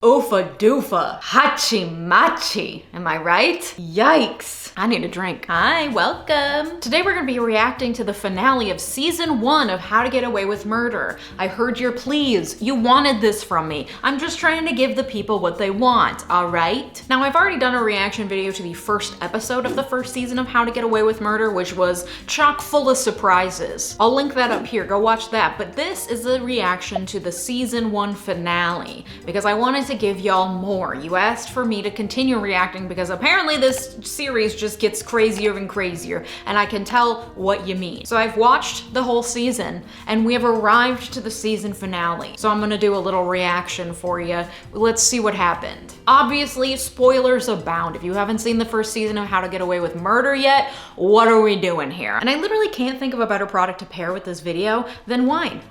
𝗦𝗪𝗡𝗥𝗡𝗘𝗦, am I right? Yikes, I need a drink. Hi, welcome. Today we're gonna be reacting to the finale of season 1 of How to Get Away with Murder. I heard your pleas. You wanted this from me. I'm just trying to give the people what they want, all right? Now, I've already done a reaction video to the first episode of the first season of How to Get Away with Murder, which was chock full of surprises. I'll link that up here, go watch that. But this is a reaction to the season 1 finale, because I wanted to give y'all more. You asked for me to continue reacting because apparently this series just gets crazier and crazier, and I can tell what you mean. So I've watched the whole season, and we have arrived to the season finale. So I'm gonna do a little reaction for you. Let's see what happened. Obviously, spoilers abound. If you haven't seen the first season of How to Get Away with Murder yet, what are we doing here? And I literally can't think of a better product to pair with this video than wine.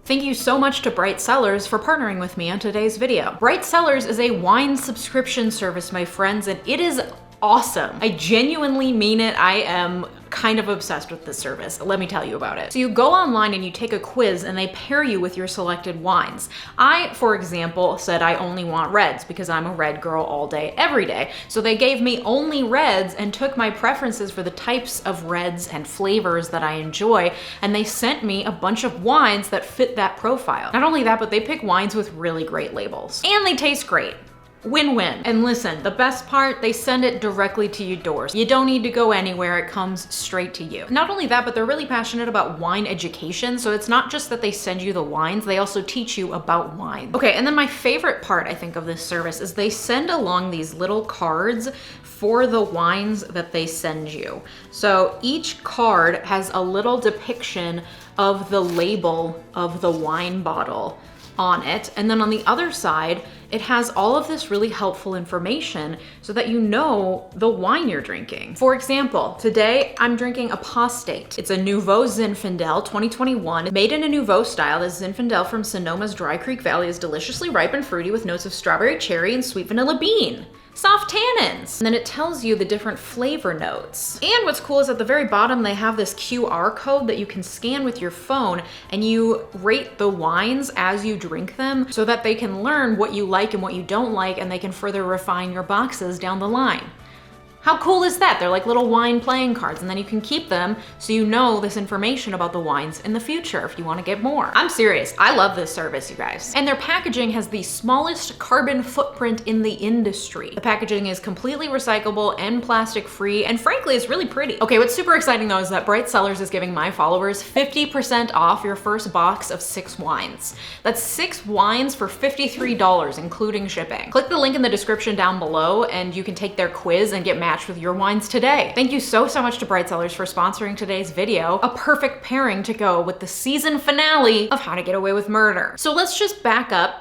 Thank you so much to Bright Cellars for partnering with me on today's video. Bright Cellars is a wine subscription service, my friends, and it is awesome. I genuinely mean it. I am kind of obsessed with this service. Let me tell you about it. So you go online and you take a quiz and they pair you with your selected wines. I, for example, said I only want reds because I'm a red girl all day, every day. So they gave me only reds and took my preferences for the types of reds and flavors that I enjoy, and they sent me a bunch of wines that fit that profile. Not only that, but they pick wines with really great labels. And they taste great. Win-win. And listen, the best part, they send it directly to your doors. You don't need to go anywhere, it comes straight to you. Not only that, but they're really passionate about wine education, so it's not just that they send you the wines, they also teach you about wine. Okay, and then my favorite part, I think, of this service is they send along these little cards for the wines that they send you. So each card has a little depiction of the label of the wine bottle on it, and then on the other side it has all of this really helpful information so that you know the wine you're drinking. For example, today I'm drinking 𝗦𝗪𝗡𝗥𝗡𝗧. It's a Nouveau Zinfandel 2021, made in a Nouveau style. This Zinfandel from Sonoma's Dry Creek Valley is deliciously ripe and fruity with notes of strawberry, cherry, and sweet vanilla bean. Soft tannins. And then it tells you the different flavor notes. And what's cool is at the very bottom, they have this QR code that you can scan with your phone, and you rate the wines as you drink them so that they can learn what you like and what you don't like, and they can further refine your boxes down the line. How cool is that? They're like little wine playing cards, and then you can keep them so you know this information about the wines in the future if you want to get more. I'm serious, I love this service, you guys. And their packaging has the smallest carbon footprint in the industry. The packaging is completely recyclable and plastic free, and frankly, it's really pretty. Okay, what's super exciting though is that Bright Cellars is giving my followers 50% off your first box of 6 wines. That's 6 wines for $53, including shipping. Click the link in the description down below and you can take their quiz and get matched with your wines today. Thank you so much to Bright Cellars for sponsoring today's video, a perfect pairing to go with the season finale of How to Get Away with Murder. So let's just back up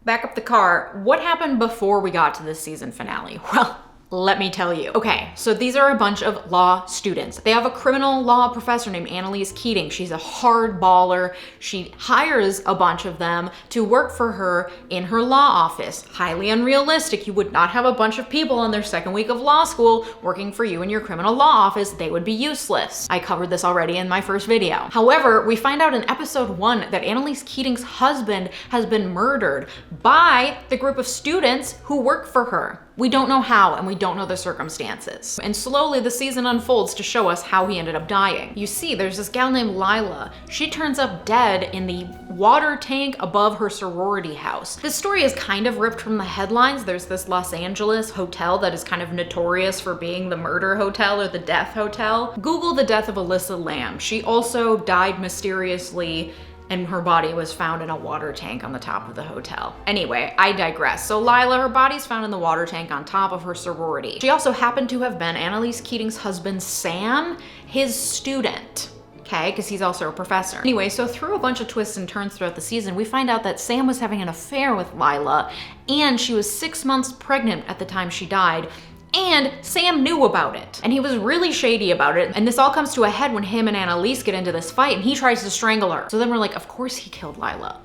the car. What happened before we got to the season finale? Well, let me tell you. Okay, so these are a bunch of law students. They have a criminal law professor named 𝗦𝗨𝗣𝗥𝗡𝗥𝗧. She's a hard baller. She hires a bunch of them to work for her in her law office. Highly unrealistic. You would not have a bunch of people on their second week of law school working for you in your criminal law office. They would be useless. I covered this already in my first video. However, we find out in episode 1 that 𝗦𝗨𝗣𝗥𝗡𝗥𝗧's husband has been murdered by the group of students who work for her. We don't know how, and we don't know the circumstances. And slowly the season unfolds to show us how he ended up dying. You see, there's this gal named Leeja. She turns up dead in the water tank above her sorority house. This story is kind of ripped from the headlines. There's this Los Angeles hotel that is kind of notorious for being the murder hotel or the death hotel. Google the death of Alyssa Lamb. She also died mysteriously, and her body was found in a water tank on the top of the hotel. Anyway, I digress. So Leeja, her body's found in the water tank on top of her sorority. She also happened to have been 𝗦𝗨𝗣𝗥𝗡𝗥𝗧's husband, Sam, his student. Okay, because he's also a professor. Anyway, so through a bunch of twists and turns throughout the season, we find out that Sam was having an affair with Leeja, and she was 6 months pregnant at the time she died, and Sam knew about it. And he was really shady about it. And this all comes to a head when him and 𝗦𝗨𝗣𝗥𝗡𝗥𝗧 get into this fight and he tries to strangle her. So then we're like, of course he killed Leeja.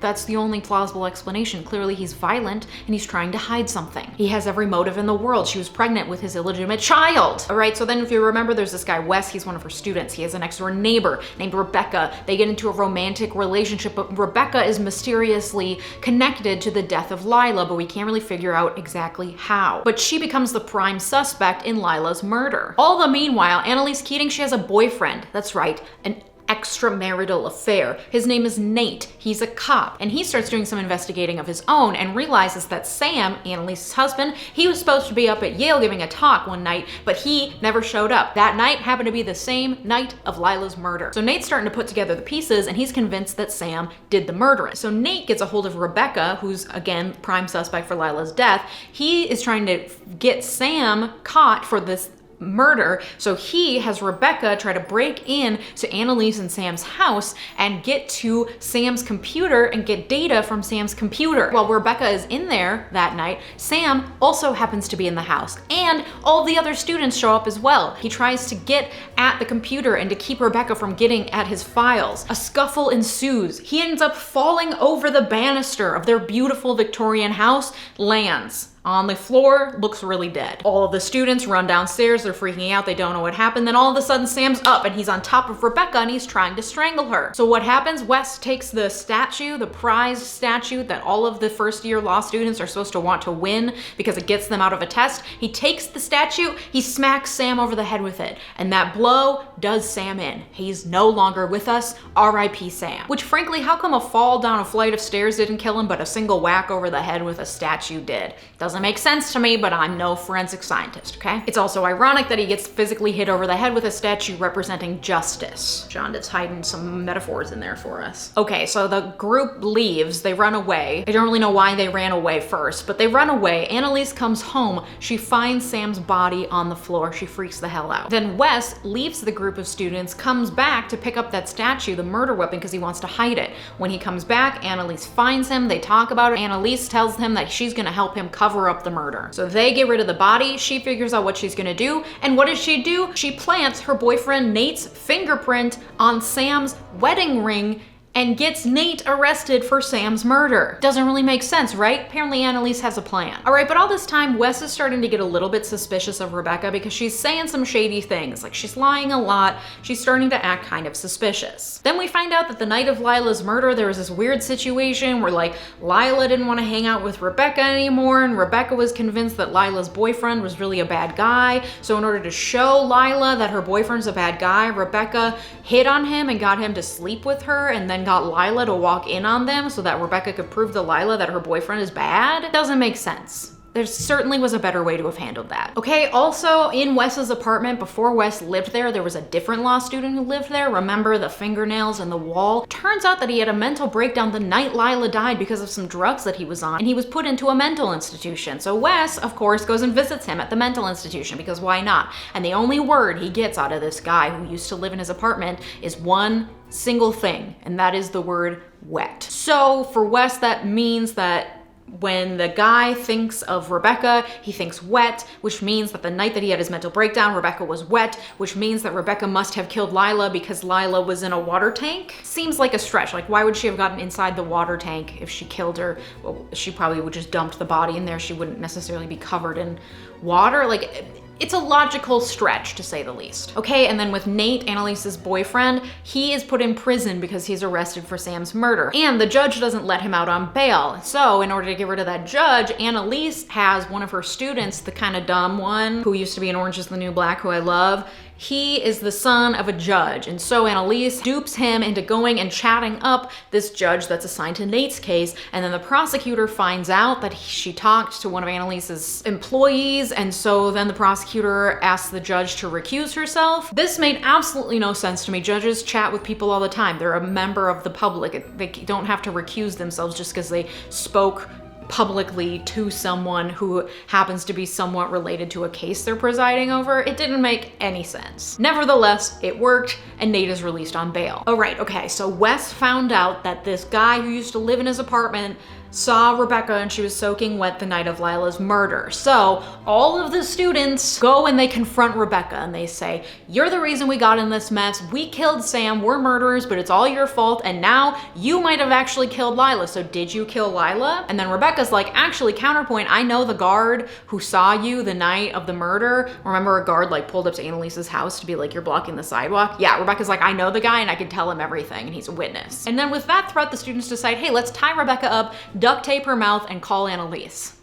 That's the only plausible explanation. Clearly he's violent and he's trying to hide something. He has every motive in the world. She was pregnant with his illegitimate child. All right, so then if you remember, there's this guy, Wes, he's one of her students. He has a next door neighbor named Rebecca. They get into a romantic relationship, but Rebecca is mysteriously connected to the death of Leeja, but we can't really figure out exactly how. But she becomes the prime suspect in Leeja's murder. All the meanwhile, Annalise Keating, she has a boyfriend. That's right, an extramarital affair. His name is Nate. He's a cop, and he starts doing some investigating of his own and realizes that Sam, Annalise's husband, he was supposed to be up at Yale giving a talk one night, but he never showed up. That night happened to be the same night of Leeja's murder. So Nate's starting to put together the pieces, and he's convinced that Sam did the murdering. So Nate gets a hold of Rebecca, who's again prime suspect for Leeja's death. He is trying to get Sam caught for this murder, so he has Rebecca try to break in to Annalise and Sam's house and get to Sam's computer and get data from Sam's computer. While Rebecca is in there that night, Sam also happens to be in the house, and all the other students show up as well. He tries to get at the computer and to keep Rebecca from getting at his files. A scuffle ensues. He ends up falling over the banister of their beautiful Victorian house, lands on the floor, looks really dead. All of the students run downstairs, they're freaking out, they don't know what happened. Then all of a sudden Sam's up and he's on top of Rebecca and he's trying to strangle her. So what happens? Wes takes the statue, the prized statue that all of the first year law students are supposed to want to win because it gets them out of a test. He takes the statue, he smacks Sam over the head with it, and that blow does Sam in. He's no longer with us, R.I.P. Sam. Which frankly, how come a fall down a flight of stairs didn't kill him, but a single whack over the head with a statue did? Doesn't make sense to me, but I'm no forensic scientist, okay? It's also ironic that he gets physically hit over the head with a statue representing justice. Jonda's hiding some metaphors in there for us. Okay, so the group leaves, they run away. I don't really know why they ran away first, but they run away. Annalise comes home, she finds Sam's body on the floor, she freaks the hell out. Then Wes leaves the group of students, comes back to pick up that statue, the murder weapon, because he wants to hide it. When he comes back, Annalise finds him, they talk about it. Annalise tells him that she's gonna help him cover up the murder. So they get rid of the body, she figures out what she's gonna do, and what does she do? She plants her boyfriend Nate's fingerprint on Sam's wedding ring and gets Nate arrested for Sam's murder. Doesn't really make sense, right? Apparently Annalise has a plan. All right, but all this time, Wes is starting to get a little bit suspicious of Rebecca because she's saying some shady things, like she's lying a lot, she's starting to act kind of suspicious. Then we find out that the night of Leeja's murder, there was this weird situation where like Leeja didn't want to hang out with Rebecca anymore, and Rebecca was convinced that Leeja's boyfriend was really a bad guy. So in order to show Leeja that her boyfriend's a bad guy, Rebecca hit on him and got him to sleep with her, and then got Leeja to walk in on them so that Rebecca could prove to Leeja that her boyfriend is bad. It doesn't make sense. There certainly was a better way to have handled that. Okay, also in Wes's apartment, before Wes lived there was a different law student who lived there. Remember the fingernails in the wall? Turns out that he had a mental breakdown the night Leeja died because of some drugs that he was on, and he was put into a mental institution. So Wes, of course, goes and visits him at the mental institution because why not? And the only word he gets out of this guy who used to live in his apartment is one single thing, and that is the word wet. So for Wes, that means that when the guy thinks of Rebecca, he thinks wet, which means that the night that he had his mental breakdown, Rebecca was wet, which means that Rebecca must have killed Leeja because Leeja was in a water tank. Seems like a stretch. Like, why would she have gotten inside the water tank if she killed her? Well, she probably would just dumped the body in there. She wouldn't necessarily be covered in water. Like, it's a logical stretch, to say the least. Okay, and then with Nate, Annalise's boyfriend, he is put in prison because he's arrested for Sam's murder. And the judge doesn't let him out on bail. So in order to get rid of that judge, Annalise has one of her students, the kind of dumb one, who used to be in Orange is the New Black, who I love. He is the son of a judge, and so Annalise dupes him into going and chatting up this judge that's assigned to Nate's case, and then the prosecutor finds out that she talked to one of Annalise's employees, and so then the prosecutor asks the judge to recuse herself. This made absolutely no sense to me. Judges chat with people all the time. They're a member of the public. They don't have to recuse themselves just because they spoke publicly to someone who happens to be somewhat related to a case they're presiding over. It didn't make any sense. Nevertheless, it worked, and Nate is released on bail. Oh right, okay, so Wes found out that this guy who used to live in his apartment saw Rebecca and she was soaking wet the night of Lila's murder. So all of the students go and they confront Rebecca and they say, you're the reason we got in this mess. We killed Sam, we're murderers, but it's all your fault. And now you might have actually killed Lila. So did you kill Lila? And then Rebecca's like, actually, counterpoint, I know the guard who saw you the night of the murder. Remember a guard like pulled up to Annalise's house to be like, you're blocking the sidewalk? Yeah, Rebecca's like, I know the guy and I can tell him everything and he's a witness. And then with that threat, the students decide, hey, let's tie Rebecca up, duct tape her mouth, and call Annalise.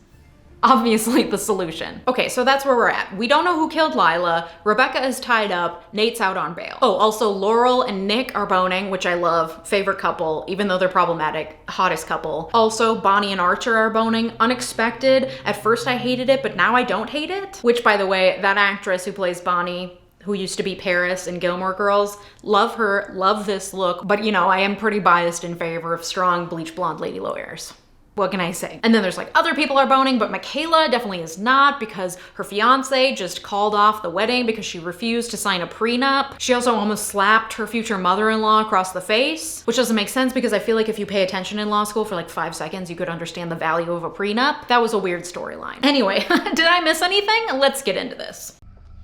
Obviously the solution. Okay, so that's where we're at. We don't know who killed Lila. Rebecca is tied up. Nate's out on bail. Oh, also Laurel and Nick are boning, which I love. Favorite couple, even though they're problematic. Hottest couple. Also, Bonnie and Archer are boning. Unexpected. At first I hated it, but now I don't hate it. Which, by the way, that actress who plays Bonnie, who used to be Paris in Gilmore Girls, love her, love this look. But you know, I am pretty biased in favor of strong bleach blonde lady lawyers. What can I say? And then there's like other people are boning, but Michaela definitely is not because her fiance just called off the wedding because she refused to sign a prenup. She also almost slapped her future mother-in-law across the face, which doesn't make sense because I feel like if you pay attention in law school for like 5 seconds, you could understand the value of a prenup. That was a weird storyline. Anyway, did I miss anything? Let's get into this.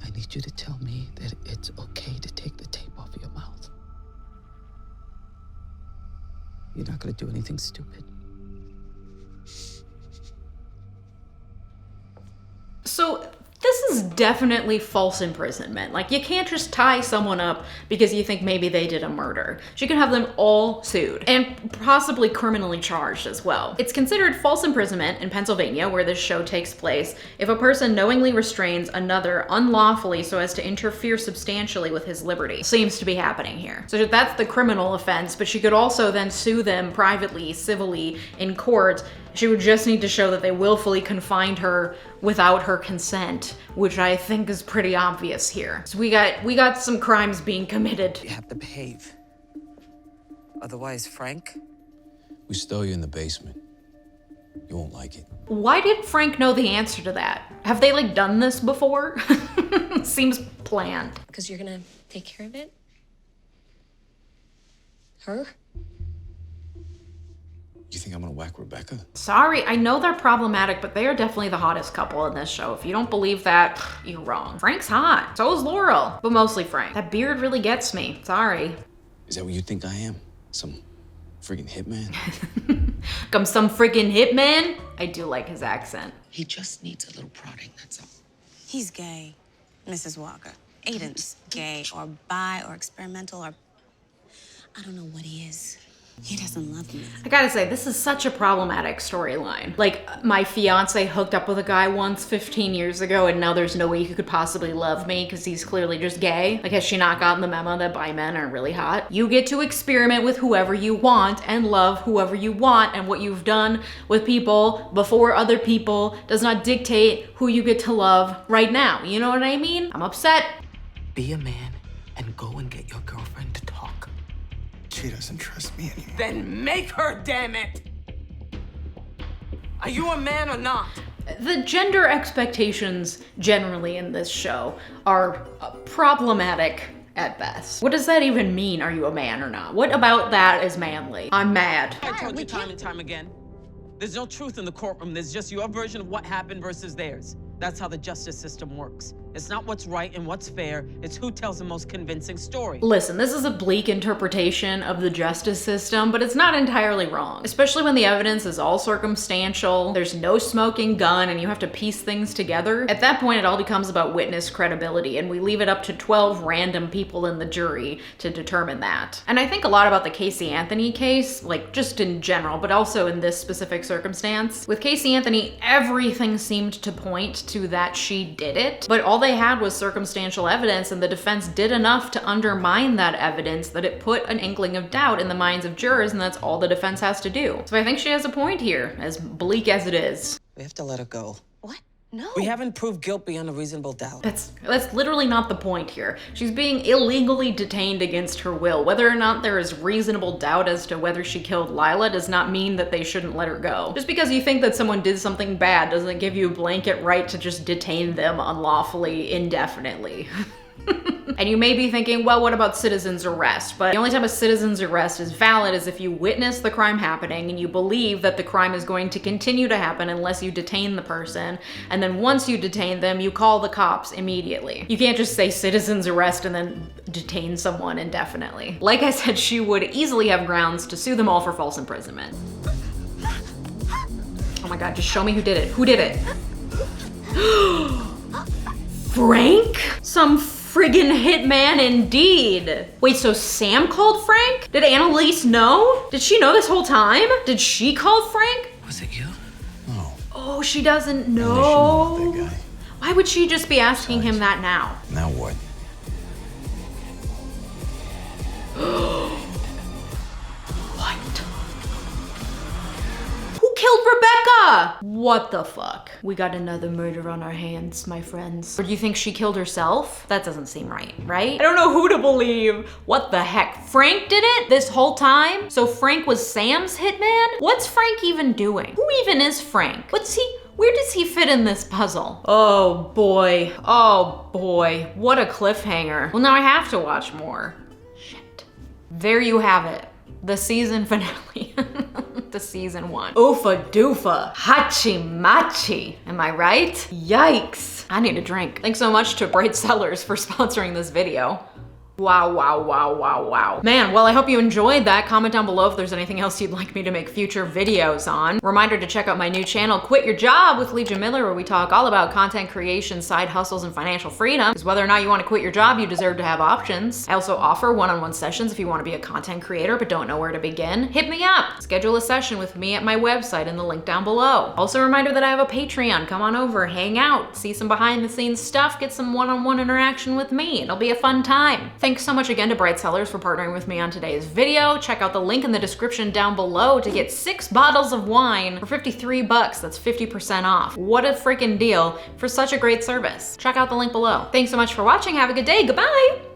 I need you to tell me that it's okay to take the tape off your mouth. You're not gonna do anything stupid. So this is definitely false imprisonment. Like, you can't just tie someone up because you think maybe they did a murder. She can have them all sued and possibly criminally charged as well. It's considered false imprisonment in Pennsylvania, where this show takes place, if a person knowingly restrains another unlawfully so as to interfere substantially with his liberty. Seems to be happening here. So that's the criminal offense, but she could also then sue them privately, civilly, in court. She would just need to show that they willfully confined her without her consent, which I think is pretty obvious here. So we got some crimes being committed. You have to behave. Otherwise, Frank? We stow you in the basement. You won't like it. Why did Frank know the answer to that? Have they like done this before? Seems planned. Because you're gonna take care of it? Her? You think I'm gonna whack Rebecca? Sorry, I know they're problematic, but they are definitely the hottest couple in this show. If you don't believe that, you're wrong. Frank's hot. So is Laurel, but mostly Frank. That beard really gets me. Sorry. Is that what you think I am? Some freaking hitman? Come some freaking hitman? I do like his accent. He just needs a little prodding, that's all. He's gay, Mrs. Walker. Aiden's gay or bi or experimental or I don't know what he is. He doesn't love me. I gotta say, this is such a problematic storyline. Like, my fiance hooked up with a guy once 15 years ago and now there's no way he could possibly love me because he's clearly just gay. Like, has she not gotten the memo that bi men are really hot? You get to experiment with whoever you want and love whoever you want, and what you've done with people before other people does not dictate who you get to love right now. You know what I mean? I'm upset. Be a man and go and get your girlfriend to talk. She doesn't trust me anymore. Then make her, damn it! Are you a man or not? The gender expectations generally in this show are problematic at best. What does that even mean, are you a man or not? What about that is manly? I'm mad. I told you time and time again. There's no truth in the courtroom. There's just your version of what happened versus theirs. That's how the justice system works. It's not what's right and what's fair. It's who tells the most convincing story. Listen, this is a bleak interpretation of the justice system, but it's not entirely wrong. Especially when the evidence is all circumstantial, there's no smoking gun, and you have to piece things together. At that point, it all becomes about witness credibility, and we leave it up to 12 random people in the jury to determine that. And I think a lot about the Casey Anthony case, like just in general, but also in this specific circumstance. With Casey Anthony, everything seemed to point to that she did it, but all they had was circumstantial evidence, and the defense did enough to undermine that evidence that it put an inkling of doubt in the minds of jurors, and that's all the defense has to do. So I think she has a point here, as bleak as it is. We have to let her go. What? No. We haven't proved guilt beyond a reasonable doubt. That's literally not the point here. She's being illegally detained against her will. Whether or not there is reasonable doubt as to whether she killed Lila does not mean that they shouldn't let her go. Just because you think that someone did something bad doesn't give you a blanket right to just detain them unlawfully, indefinitely. And you may be thinking, well, what about citizen's arrest? But the only time a citizen's arrest is valid is if you witness the crime happening and you believe that the crime is going to continue to happen unless you detain the person. And then once you detain them, you call the cops immediately. You can't just say citizen's arrest and then detain someone indefinitely. Like I said, she would easily have grounds to sue them all for false imprisonment. Oh my God, just show me who did it. Who did it? Frank? Some friggin' hitman indeed. Wait, so Sam called Frank? Did Annalise know? Did she know this whole time? Did she call Frank? Was it you? No. Oh, she doesn't At least you know know. about that guy. Why would she just be asking him that now? Now what? What? Who killed Rebecca? What the fuck? We got another murder on our hands, my friends. Or do you think she killed herself? That doesn't seem right, right? I don't know who to believe. What the heck? Frank did it this whole time? So Frank was Sam's hitman? What's Frank even doing? Who even is Frank? Where does he fit in this puzzle? Oh boy, what a cliffhanger. Well, now I have to watch more. Shit. There you have it, the season finale to season 1. 𝗦𝗪𝗡𝗥𝗡𝗘𝗦, am I right? Yikes, I need a drink. Thanks so much to Bright Cellars for sponsoring this video. Wow, wow, wow, wow, wow. Man, well, I hope you enjoyed that. Comment down below if there's anything else you'd like me to make future videos on. Reminder to check out my new channel, Quit Your Job with Leeja Miller, where we talk all about content creation, side hustles, and financial freedom. Because whether or not you want to quit your job, you deserve to have options. I also offer one-on-one sessions if you want to be a content creator but don't know where to begin. Hit me up. Schedule a session with me at my website in the link down below. Also a reminder that I have a Patreon. Come on over, hang out, see some behind the scenes stuff, get some one-on-one interaction with me. It'll be a fun time. Thanks so much again to Bright Cellars for partnering with me on today's video. Check out the link in the description down below to get 6 bottles of wine for 53 bucks. That's 50% off. What a freaking deal for such a great service. Check out the link below. Thanks so much for watching. Have a good day. Goodbye.